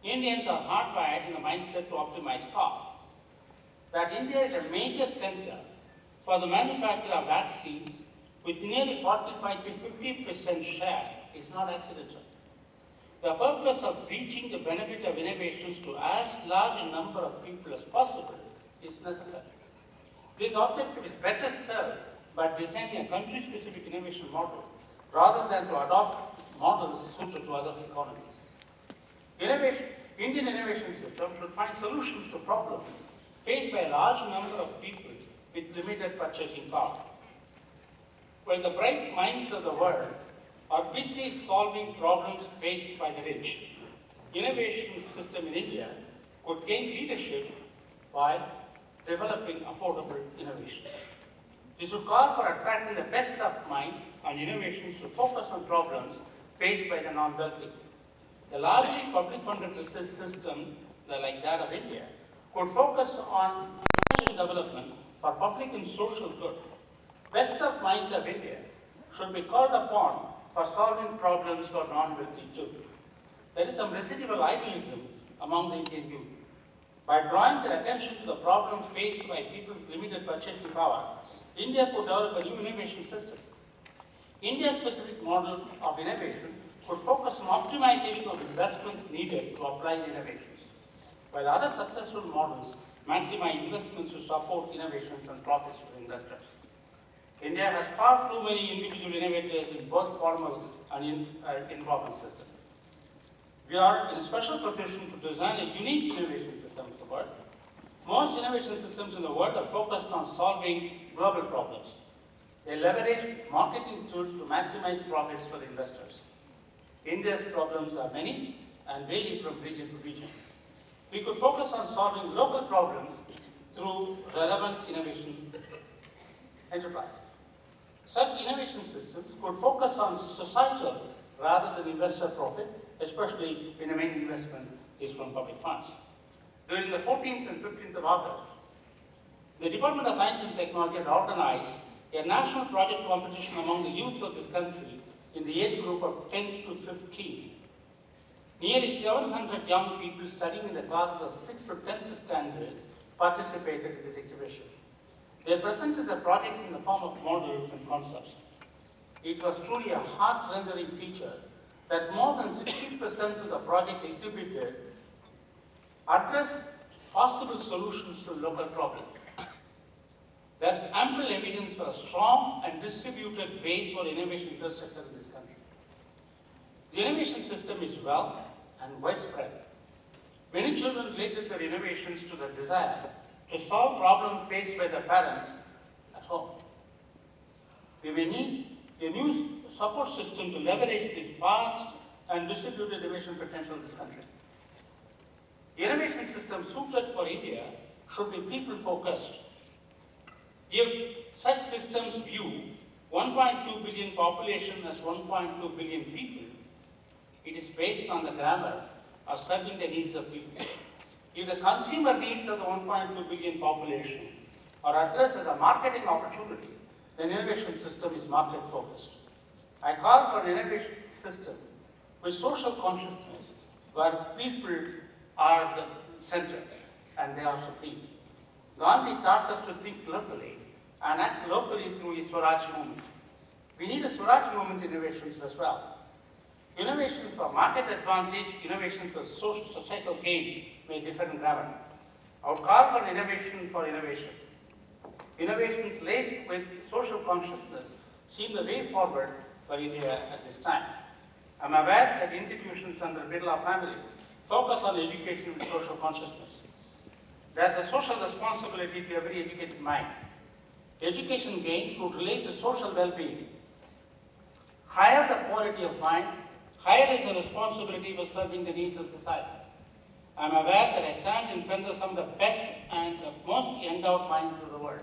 Indians are hardwired in the mindset to optimize cost. That India is a major center for the manufacture of vaccines with nearly 45 to 50% share is not accidental. The purpose of reaching the benefit of innovations to as large a number of people as possible is necessary. This objective is better served by designing a country-specific innovation model rather than to adopt models suited to other economies. Indian innovation system should find solutions to problems faced by a large number of people with limited purchasing power. While the bright minds of the world are busy solving problems faced by the rich, innovation system in India could gain leadership by developing affordable innovations. This would call for attracting the best of minds and innovations to focus on problems faced by the non-wealthy. The largely public-funded research system, like that of India, could focus on development for public and social good. Best of minds of India should be called upon for solving problems for non-wealthy too. There is some residual idealism among the Indian youth. By drawing their attention to the problems faced by people with limited purchasing power, India could develop a new innovation system. India's specific model of innovation could focus on optimization of investments needed to apply the innovations, while other successful models maximize investments to support innovations and profits for investors. India has far too many individual innovators in both formal and informal systems. We are in a special position to design a unique innovation system in the world. Most innovation systems in the world are focused on solving global problems. They leverage marketing tools to maximize profits for the investors. India's problems are many and vary from region to region. We could focus on solving local problems through relevant innovation enterprises. Such innovation systems could focus on societal rather than investor profit, especially when the main investment is from public funds. During the 14th and 15th of August, the Department of Science and Technology had organized a national project competition among the youth of this country in the age group of 10 to 15. Nearly 700 young people studying in the classes of 6th to 10th standard participated in this exhibition. They presented their projects in the form of models and concepts. It was truly a heart-rendering feature that more than 60% of the projects exhibited address possible solutions to local problems. There is ample evidence for a strong and distributed base for innovation infrastructure in this country. The innovation system is well and widespread. Many children related their innovations to the desire to solve problems faced by their parents at home. We may need a new support system to leverage this vast and distributed innovation potential in this country. The innovation system suited for India should be people-focused. If such systems view 1.2 billion population as 1.2 billion people, it is based on the grammar of serving the needs of people. If the consumer needs of the 1.2 billion population are addressed as a marketing opportunity, then innovation system is market-focused. I call for an innovation system with social consciousness where people are the center and they are supreme. Gandhi taught us to think locally and act locally through his Swaraj movement. We need a Swaraj movement innovations as well. Innovations for market advantage, innovations for societal gain may differ in grammar. I would call for innovation for innovation. Innovations laced with social consciousness seem the way forward for India at this time. I am aware that institutions under Birla family focus on education with social consciousness. There is a social responsibility to every educated mind. Education gain should relate to social well-being. Higher the quality of mind, higher is the responsibility for serving the needs of society. I am aware that I stand in front of some of the best and the most endowed minds of the world.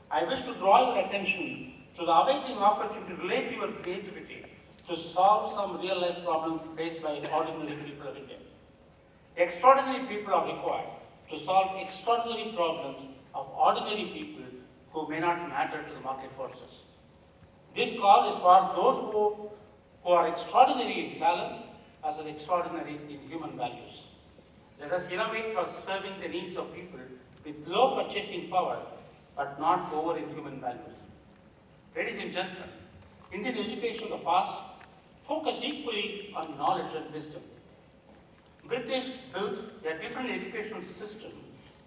I wish to draw your attention to the awaiting opportunity to relate your creativity to solve some real-life problems faced by ordinary people of India. Extraordinary people are required to solve extraordinary problems of ordinary people who may not matter to the market forces. This call is for those who are extraordinary in talent, as an extraordinary in human values. Let us innovate for serving the needs of people with low purchasing power, but not over in human values. Ladies and gentlemen, Indian education of the past focused equally on knowledge and wisdom. British built a different educational system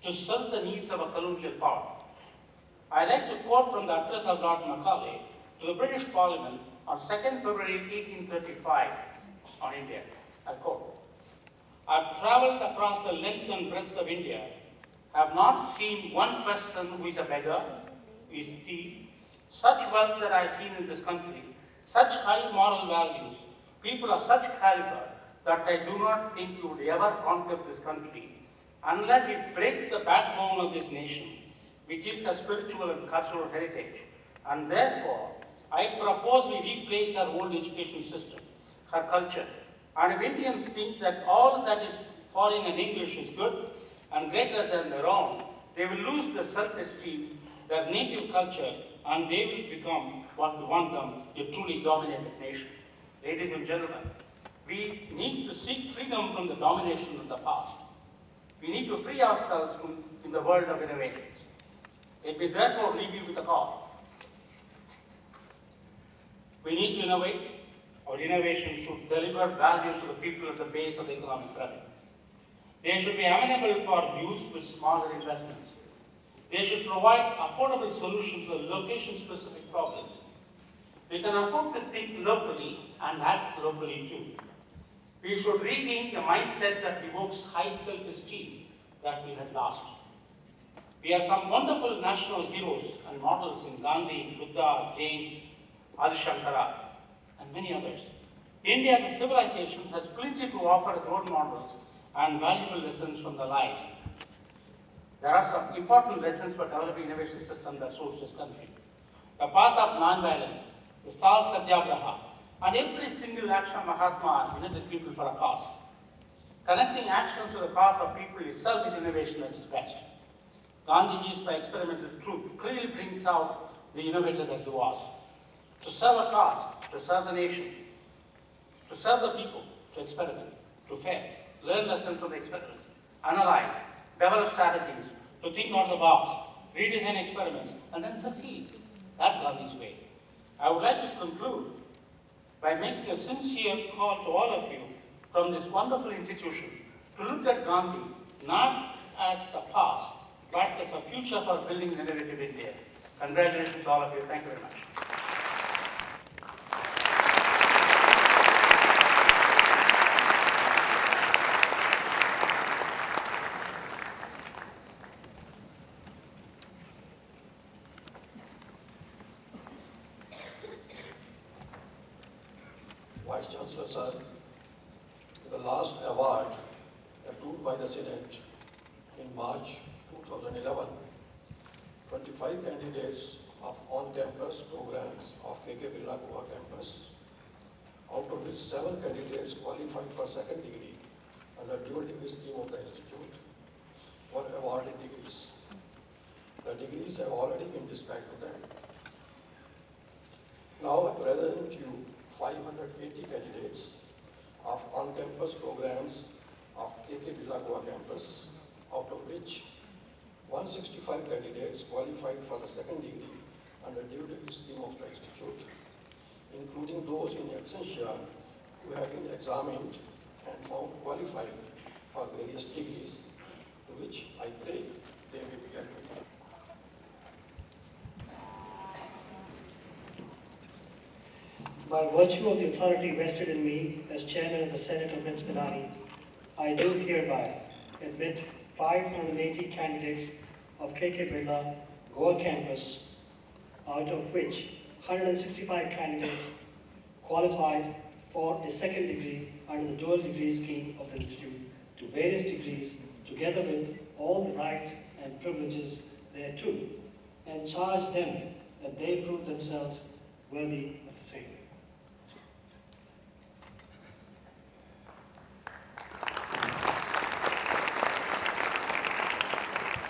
to serve the needs of a colonial power. I like to quote from the address of Lord Macaulay to the British Parliament on 2nd February 1835 on India. I quote, "I've travelled across the length and breadth of India, have not seen one person who is a beggar, who is a thief, such wealth that I have seen in this country, such high moral values, people of such caliber, that I do not think we would ever conquer this country unless we break the backbone of this nation, which is her spiritual and cultural heritage. And therefore, I propose we replace her old education system, her culture. And if Indians think that all that is foreign and English is good and greater than their own, they will lose their self-esteem, their native culture, and they will become what we want them, a truly dominated nation." Ladies and gentlemen, we need to seek freedom from the domination of the past. We need to free ourselves from in the world of innovations. Let me therefore leave you with a call. We need to innovate. Our innovation should deliver values to the people at the base of the economic pyramid. They should be amenable for use with smaller investments. They should provide affordable solutions to location-specific problems. We can afford to think locally and act locally too. We should regain the mindset that evokes high self-esteem that we had lost. We have some wonderful national heroes and models in Gandhi, Buddha, Jain, Adi Shankara, and many others. India as a civilization has plenty to offer as role models and valuable lessons from their lives. There are some important lessons for developing innovation systems that suits this country. The path of non-violence, the salt satyagraha, and every single action of Mahatma united people for a cause. Connecting actions to the cause of people itself is innovation at its best. Gandhiji's by experimental truth clearly brings out the innovator that he was. To serve a cause, to serve the nation, to serve the people, to experiment, to fail, learn lessons from the experiments, analyze, develop strategies, to think out of the box, redesign experiments, and then succeed. That's Gandhi's way. I would like to conclude by making a sincere call to all of you from this wonderful institution to look at Gandhi not as the past, but as a future for building an innovative India. Congratulations to all of you. Thank you very much. Vice Chancellor Sir, the last award approved by the Senate in March 2011, 25 candidates of on-campus programs of K.K. Birla Goa campus, out of which 7 candidates qualified for second degree under dual degree scheme of the institute, were awarded degrees. The degrees have already been dispatched to them. Now I present you 580 candidates of on-campus programs of K.K. Birla Goa campus, out of which 165 candidates qualified for the second degree under dual degree scheme of the institute, including those in absentia who have been examined and found qualified for various degrees, to which I pray they may be admitted. By virtue of the authority vested in me as Chairman of the Senate of Prince Pilani, I do hereby admit 580 candidates of K.K. Birla Goa campus, out of which 165 candidates qualified for a second degree under the dual degree scheme of the Institute to various degrees, together with all the rights and privileges thereto, and charge them that they prove themselves worthy of the same.